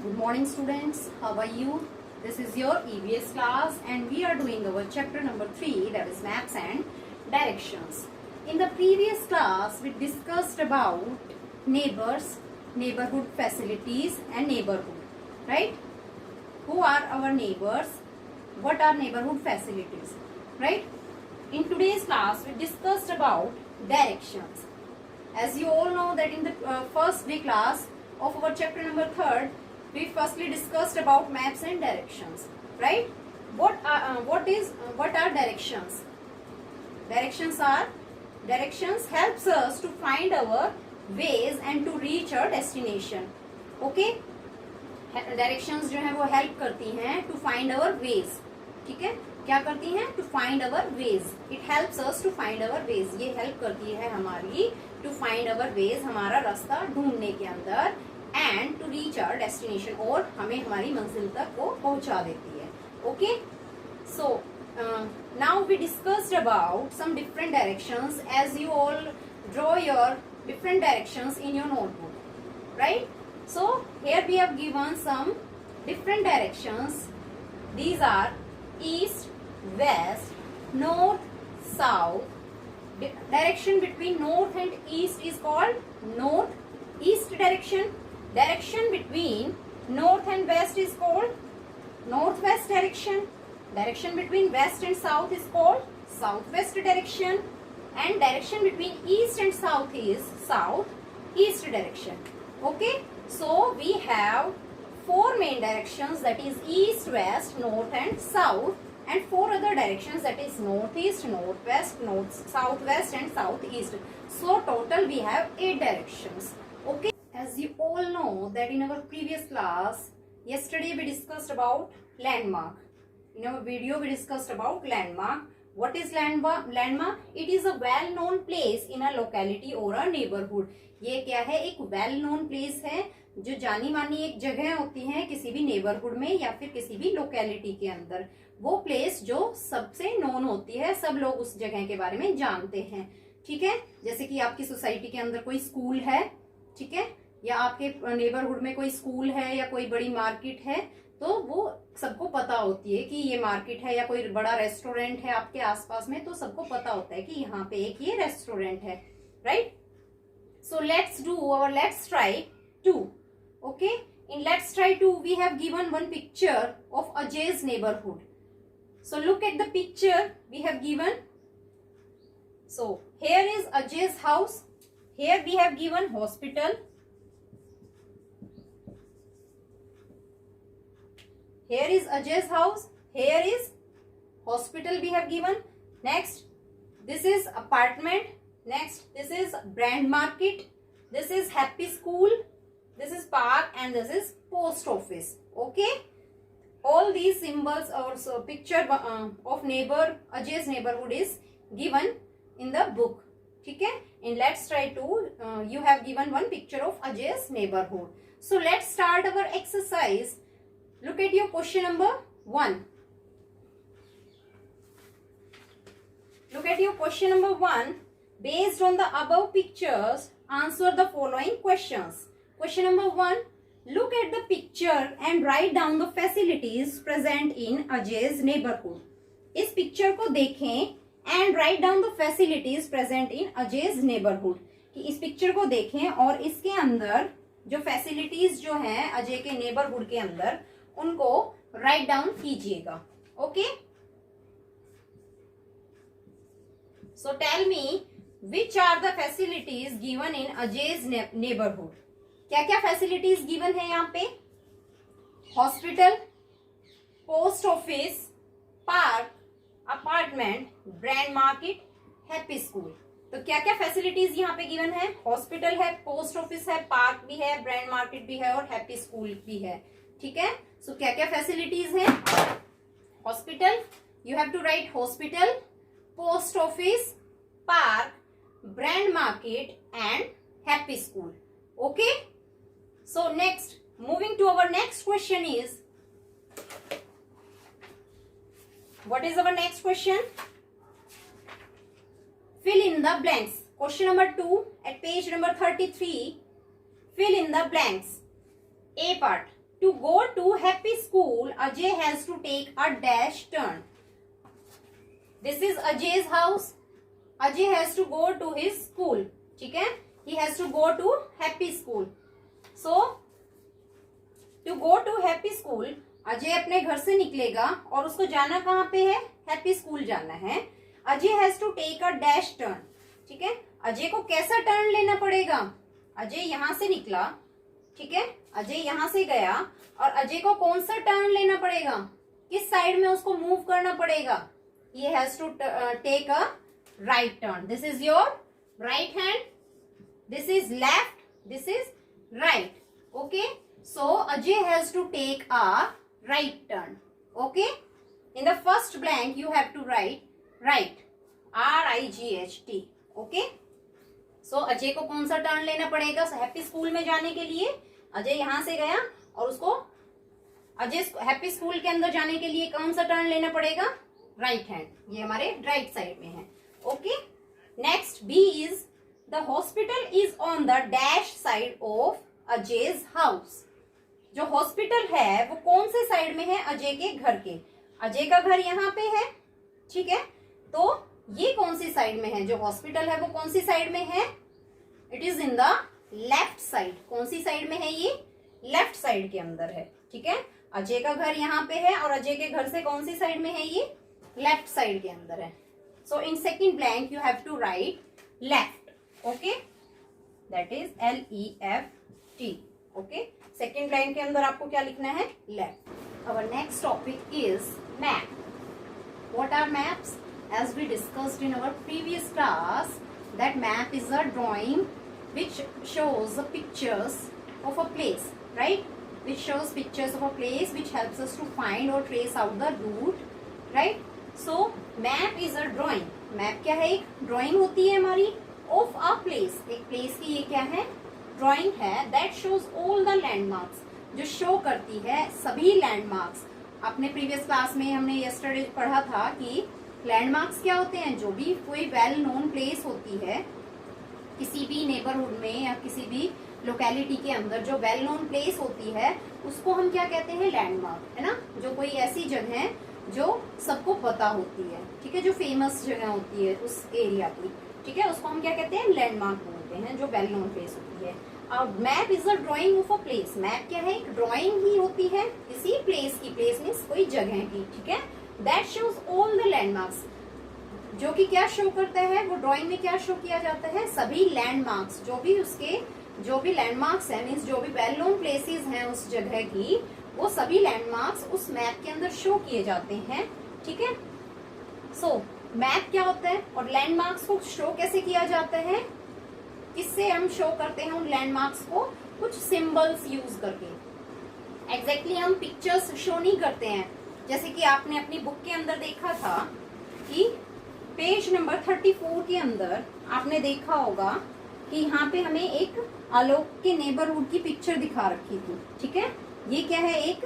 Good morning students, how are you? This is your EVS class and we are doing our chapter number 3, that is maps and directions. In the previous class we discussed about neighbors, neighborhood facilities and neighborhood, right? Who are our neighbors? What are neighborhood facilities, right? In today's class we discussed about directions. As you all know that in the first day class of our chapter number 3, we firstly discussed about maps and directions, right? What are directions? Directions helps us to find our ways and to reach our destination. Okay? Directions जो है वो help करती हैं to find our ways. ठीक है? क्या करती हैं? To find our ways. It helps us to find our ways. ये help करती है हमारी to find our ways, हमारा रास्ता ढूंढने के अंदर, and to reach our destination, और हमें हमारी मंजिल तक वो पहुंचा देती है. Okay? So now we discussed about some different directions. As you all draw your different directions in your notebook, right? So here we have given some different directions. These are east, west, north, south. Direction between north and east is called north-east direction. Direction between north and west is called northwest direction. Direction between west and south is called southwest direction. And direction between east and south is southeast direction. Okay? So we have 4 main directions, that is east, west, north and south, and 4 other directions, that is northeast, northwest, southwest and southeast. So total we have 8 directions. Okay? As you all know that in our previous class, yesterday we discussed about landmark. In our video we discussed about landmark. What is landmark? It is a well known place in a locality or a neighborhood. ये क्या है? एक well known place है, जो जानी मानी एक जगह होती है किसी भी नेबरहुड में या फिर किसी भी लोकेलिटी के अंदर. वो प्लेस जो सबसे नोन होती है, सब लोग उस जगह के बारे में जानते हैं. ठीक है? जैसे कि आपकी सोसाइटी के अंदर कोई स्कूल है, ठीक है, या आपके नेबरहुड में कोई स्कूल है या कोई बड़ी मार्केट है, तो वो सबको पता होती है कि ये मार्केट है, या कोई बड़ा रेस्टोरेंट है आपके आसपास में, तो सबको पता होता है कि यहाँ पे एक ये रेस्टोरेंट है, right? So let's try 2. Okay, in let's try 2 we have given one picture of Ajay's neighborhood. So look at the picture we have given. So here is Ajay's house. Here we have given hospital. Here is Ajay's house. Here is hospital we have given. Next, this is apartment. Next, this is brand market. This is happy school. This is park and this is post office. Okay. All these symbols or so picture of Ajay's neighborhood is given in the book. Okay. In let's try to you have given one picture of Ajay's neighborhood. So let's start our exercise. Look at your question number 1. Look at your question number 1. Based on the above pictures, answer the following questions. Question number 1. Look at the picture and write down the facilities present in Ajay's neighborhood. इस picture को देखें and write down the facilities present in Ajay's neighborhood. कि इस picture को देखें और इसके अंदर जो फैसिलिटीज जो हैं अजय के नेबरहुड के अंदर, उनको राइट डाउन कीजिएगा. Okay? So tell me which are the facilities given in Ajay's neighbourhood. क्या क्या फैसिलिटीज गिवन है यहाँ पे? Hospital, post office, park, apartment, brand market, happy school. तो क्या क्या फैसिलिटीज यहाँ पे गिवन है? हॉस्पिटल है, पोस्ट ऑफिस है, पार्क भी है, ब्रांड मार्केट भी है और हैप्पी स्कूल भी है. ठीक है? सो क्या क्या फैसिलिटीज है? Hospital, you have to write hospital, post office, park, brand market and happy school. Okay? So next, moving to our next question is, what is our next question? Fill in the blanks. Question number 2 at page number 33. Fill in the blanks. A part. To go to happy school, Ajay has to take a dash turn. This is Ajay's house. Ajay has to go to his school. ठीक है, he has to go to happy school. So to go to happy school, Ajay अपने घर से निकलेगा और उसको जाना कहाँ पे है, हैप्पी स्कूल जाना है. Ajay has to take a dash turn. ठीक है, अजय को कैसा टर्न लेना पड़ेगा. अजय यहां से निकला, ठीक है, अजय यहां से गया और अजय को कौन सा टर्न लेना पड़ेगा, किस साइड में उसको मूव करना पड़ेगा. ये has to take a right turn. This is your right hand, this is left, this is right. Okay, so Ajay has to take a right turn. Okay, in the first blank you have to write right, R-I-G-H-T. Okay, so Ajay को कौन सा turn लेना पड़ेगा happy school में जाने के लिए. अजय यहां से गया और उसको अजय हैप्पी स्कूल के अंदर जाने के लिए कौन सा टर्न लेना पड़ेगा, राइट हैंड. ये हमारे राइट साइड में है. Okay, next B is the hospital is on the dash side of Ajay's house. जो हॉस्पिटल है वो कौन से साइड में है, अजय के घर के. अजय का घर यहाँ पे है, ठीक है, तो ये कौन सी साइड में है, जो हॉस्पिटल है वो कौन सी साइड में है, it is in the left side. कौन सी साइड में है, ये लेफ्ट साइड के अंदर है. ठीक है, अजय का घर यहाँ पे है और अजय के घर से कौन सी साइड में है, ये लेफ्ट साइड के अंदर है. So in second blank you have to write left. Okay, that is L-E-F-T. Okay, second line के अंदर आपको क्या लिखना है, left. Our next topic is map. What are maps? As we discussed in our previous class, that map is a drawing which shows the pictures of a place, right? Which shows pictures of a place, which helps us to find or trace out the route, right? So map is a drawing. map क्या है, एक drawing होती है हमारी of a place. एक place की ये क्या है, ड्राइंग है. That shows all the landmarks, जो शो करती है सभी लैंडमार्क्स. अपने प्रीवियस क्लास में हमने यस्टरडे पढ़ा था कि लैंडमार्क्स क्या होते हैं, जो भी कोई वेल नोन प्लेस होती है किसी भी नेबरहुड में या किसी भी लोकेलिटी के अंदर, जो वेल नोन प्लेस होती है उसको हम क्या कहते हैं, लैंडमार्क, है ना. जो कोई ऐसी जगह है जो सबको पता होती है, ठीक है, जो फेमस जगह होती है उस एरिया की, ठीक है, उसको हम क्या कहते हैं, लैंडमार्क बोलते हैं, जो वेल नोन प्लेस होती है. Map is a drying of a place. Map क्या है, एक ड्राइंग ही होती है किसी प्लेस की. प्लेस मीन्स कोई जगह की, ठीक है. That shows all the landmarks, जो कि क्या शो करता है, वो ड्राइंग में क्या शो किया जाता है, सभी लैंडमार्क्स, जो भी लैंडमार्क्स है, मीन्स जो भी वेल नोन प्लेसेस हैं उस जगह की, वो सभी लैंडमार्क्स उस मैप के अंदर शो किए जाते हैं. ठीक है, सो मैप क्या होता है और लैंडमार्क्स को शो कैसे किया जाता है, किससे हम शो करते हैं उन लैंडमार्क्स को, कुछ सिंबल्स यूज करके. एग्जैक्टली हम पिक्चर्स शो नहीं करते हैं. जैसे कि आपने अपनी बुक के अंदर देखा था कि पेज नंबर 34 के अंदर आपने देखा होगा कि यहाँ पे हमें एक आलोक के नेबरहुड की पिक्चर दिखा रखी थी. ठीक है, ये क्या है, एक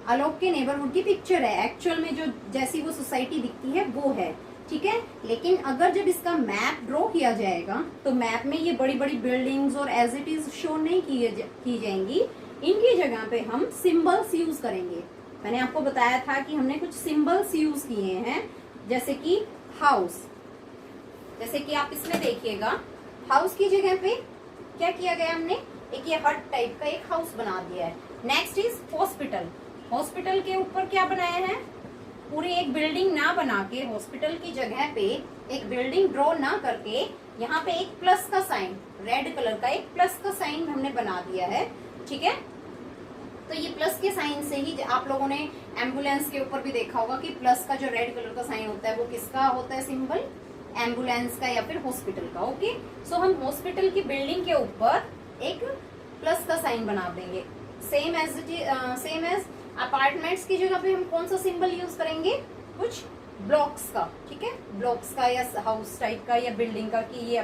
आलोक के नेबरहुड की पिक्चर है. एक्चुअल में जो जैसी वो सोसाइटी दिखती है वो है. ठीक है, लेकिन अगर जब इसका मैप ड्रॉ किया जाएगा तो मैप में ये बड़ी बड़ी बिल्डिंग्स और एज इट इज शो नहीं की जाएंगी. इनकी जगह पे हम सिंबल्स यूज करेंगे. मैंने आपको बताया था कि हमने कुछ सिंबल्स यूज किए हैं, जैसे कि हाउस. जैसे कि आप इसमें देखिएगा, हाउस की जगह पे क्या किया गया, हमने एक ये हट टाइप का एक हाउस बना दिया है. Next is hospital. हॉस्पिटल के ऊपर क्या बनाया है, पूरी एक बिल्डिंग ना बना के, हॉस्पिटल की जगह पे एक बिल्डिंग ड्रॉ ना करके, यहाँ पे एक प्लस का साइन, रेड कलर का एक प्लस का साइन हमने बना दिया है. ठीक है, तो ये प्लस के साइन से ही आप लोगों ने एम्बुलेंस के ऊपर भी देखा होगा कि प्लस का जो रेड कलर का साइन होता है वो किसका होता है, सिंबल, एम्बुलेंस का या फिर हॉस्पिटल का. ओके, सो हम हॉस्पिटल की बिल्डिंग के ऊपर एक प्लस का साइन बना देंगे. सेम एज अपार्टमेंट्स की जगह पे हम कौन सा सिंबल यूज करेंगे, कुछ ब्लॉक्स का. ठीक है, ब्लॉक्स का या हाउस टाइप का या बिल्डिंग का, कि ये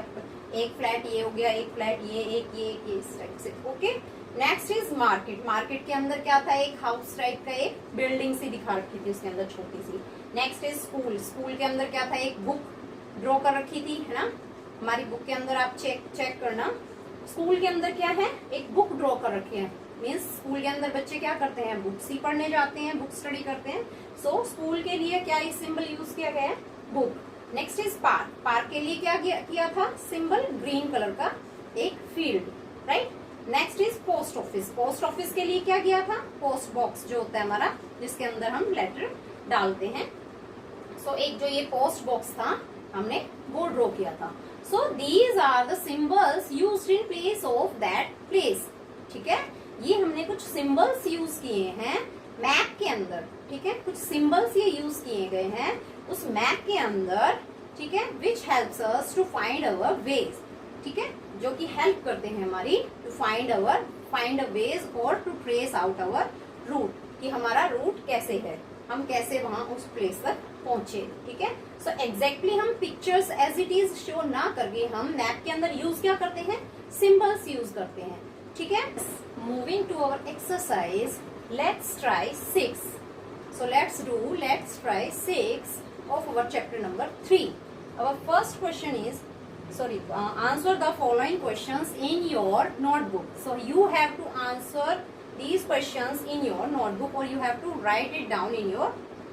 एक फ्लैट ये हो गया, एक फ्लैट ये, एक ये इस टाइप से. Okay, next is market. Market के अंदर क्या था, एक हाउस टाइप का एक बिल्डिंग सी दिखा रखी थी उसके अंदर छोटी सी. Next is school. स्कूल के अंदर क्या था, एक बुक ड्रॉ कर रखी थी, है ना. हमारी बुक के अंदर आप चेक करना, स्कूल के अंदर क्या है, एक बुक ड्रॉ कर रखी है. मीन्स स्कूल के अंदर बच्चे क्या करते हैं, बुक्स ही पढ़ने जाते हैं, बुक स्टडी करते हैं। सो स्कूल के लिए क्या इस सिंबल यूज किया गया है, book. Next is park, park के लिए क्या किया था सिंबल, ग्रीन कलर का एक field, right. Next is post office, post office के लिए क्या किया था, पोस्ट बॉक्स जो होता है हमारा, जिसके अंदर हम लेटर डालते हैं। सो एक जो ये पोस्ट बॉक्स था हमने वो ड्रॉ किया था। So these are the symbols used in place of that place, ठीक है। ये हमने कुछ सिंबल्स यूज किए हैं मैप के अंदर, ठीक है, कुछ सिंबल्स ये यूज किए गए हैं उस मैप के अंदर, ठीक है, which helps us to find our ways, ठीक है, जो कि हेल्प करते हैं हमारी टू फाइंड अ वेज और to trace out our route, कि हमारा रूट कैसे है, हम कैसे वहां उस प्लेस तक पहुंचे, ठीक है। सो एग्जैक्टली हम pictures as it is show ना करके हम मैप के अंदर यूज क्या करते हैं, सिंबल्स यूज करते हैं, ठीक है। Moving to our exercise, let's try 6. So let's try 6 of our chapter number 3. Our first question is, answer the following questions in your notebook. So you have to answer these questions in your notebook, or you have to write it down in your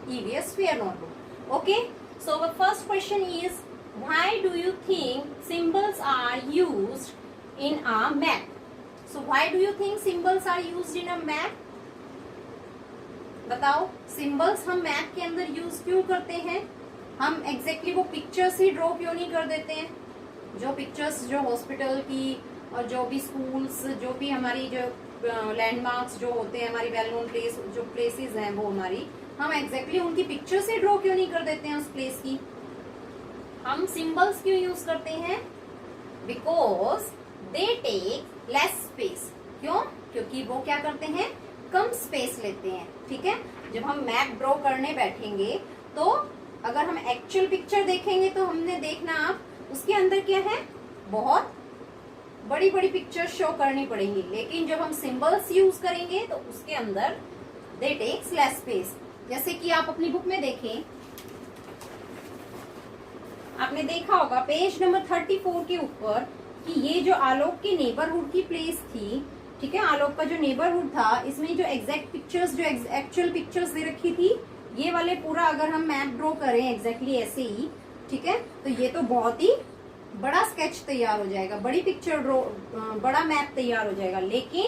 EVS sphere notebook. Okay. So our first question is, why do you think symbols are used in a map? So why do you think symbols are used in a map? बताओ, symbols हम map के अंदर use क्यों करते हैं, हम exactly वो pictures ही draw क्यों नहीं कर देते हैं, जो पिक्चर्स जो हॉस्पिटल की और जो भी स्कूल्स, जो भी हमारी जो लैंडमार्क्स जो होते हैं, हमारी वेल नोन प्लेस जो प्लेसेस हैं वो हमारी, हम एग्जैक्टली उनकी पिक्चर्स ही ड्रॉ क्यों नहीं कर देते हैं उस प्लेस की, हम सिंबल्स क्यों यूज करते हैं, because they take less space, क्यों, क्योंकि वो क्या करते हैं, कम स्पेस लेते हैं, ठीक है। जब हम मैप ड्रॉ करने बैठेंगे तो अगर हम एक्चुअल पिक्चर देखेंगे तो हमने देखना आप उसके अंदर क्या है, बहुत बड़ी बड़ी पिक्चर शो करनी पड़ेंगी, लेकिन जब हम सिंबल्स यूज करेंगे तो उसके अंदर दे टेक्स लेस स्पेस। जैसे कि आप अपनी बुक में देखें, आपने देखा होगा पेज नंबर 34 के ऊपर कि ये जो आलोक की नेबरहुड की प्लेस थी, ठीक है, आलोक का जो नेबरहुड था, इसमें जो एग्जैक्ट पिक्चर्स जो एक्चुअल पिक्चर्स दे रखी थी, ये वाले पूरा अगर हम मैप ड्रॉ करें एग्जैक्टली ऐसे ही, ठीक है, तो ये तो बहुत ही बड़ा स्केच तैयार हो जाएगा, बड़ी पिक्चर ड्रॉ, बड़ा मैप तैयार हो जाएगा। लेकिन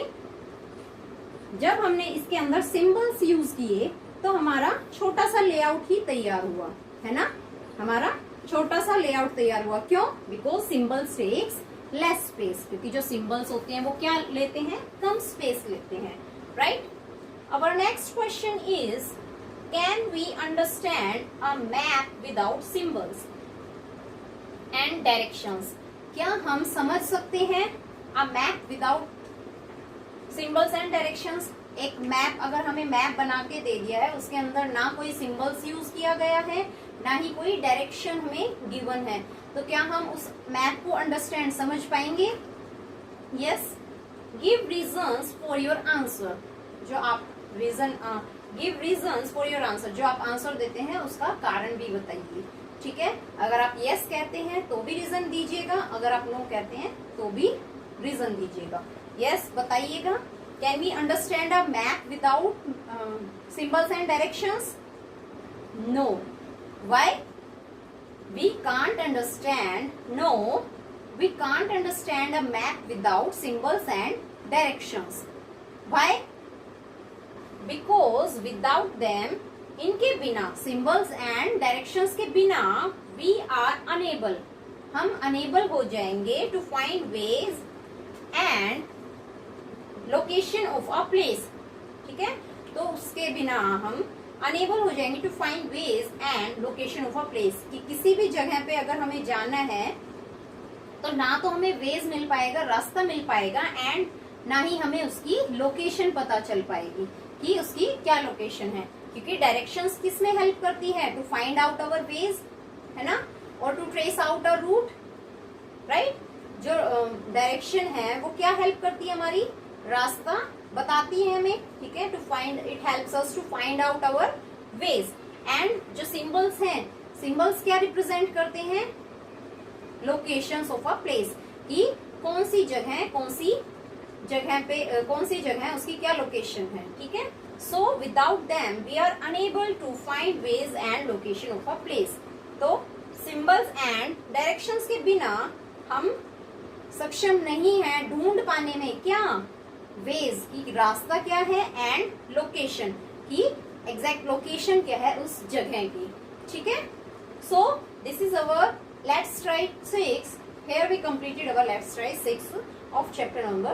जब हमने इसके अंदर सिंबल्स यूज किए तो हमारा छोटा सा लेआउट ही तैयार हुआ, है ना, हमारा छोटा सा लेआउट तैयार हुआ। क्यों, because symbols takes less space, क्योंकि जो सिंबल्स होते हैं वो क्या लेते हैं, कम स्पेस लेते हैं, right. Our next question is, can we understand a map without symbols and directions, क्या हम समझ सकते हैं a map without symbols and directions. एक मैप अगर हमें मैप बना के दे दिया है, उसके अंदर ना कोई सिंबल्स यूज किया गया है, ना ही कोई डायरेक्शन हमें गिवन है, तो क्या हम उस मैप को अंडरस्टैंड समझ पाएंगे। Yes, give reasons for your answer, जो आप give reasons for your answer, जो आप आंसर देते हैं उसका कारण भी बताइए, ठीक है। अगर आप यस कहते हैं तो भी रीजन दीजिएगा, अगर आप नो कहते हैं तो भी रीजन दीजिएगा। यस बताइएगा, can we understand a map without symbols and directions, no, why, we can't understand a map without symbols and directions. Why? Because without them, इनके बिना, symbols and directions के बिना, we are unable, हम unable हो जाएंगे to find ways and location of a place, ठीक है, तो उसके बिना हम अनेबल हो जाएंगे to find ways and location of a place, कि किसी भी जगह पे अगर हमें जाना है तो ना तो हमें वेज मिल पाएगा, रास्ता मिल पाएगा, एंड ना ही हमें उसकी लोकेशन पता चल पाएगी कि उसकी क्या लोकेशन है, क्योंकि डायरेक्शंस किस में हेल्प करती है, to find out our ways, है ना, और to trace out a route, right. जो डायरेक्शन है वो क्या हेल्प करती है, हमारी रास्ता बताती है हमें, ठीक है, to find, it helps us to find out our ways. And जो सिंबल्स हैं, सिंबल्स क्या रिप्रेजेंट करते हैं, लोकेशंस ऑफ अ प्लेस, कि कौन सी जगह, कौन सी जगह पे कौन सी जगह है, उसकी क्या लोकेशन है, ठीक है। So without them we are unable to find ways and location of a place. तो सिंबल्स एंड डायरेक्शंस के बिना हम सक्षम नहीं है ढूंढ पाने में क्या, वेज की रास्ता क्या है, एंड लोकेशन की एग्जैक्ट लोकेशन क्या है उस जगह की, ठीक है। So this is our let's try 6. Here we completed our let's try 6 of chapter number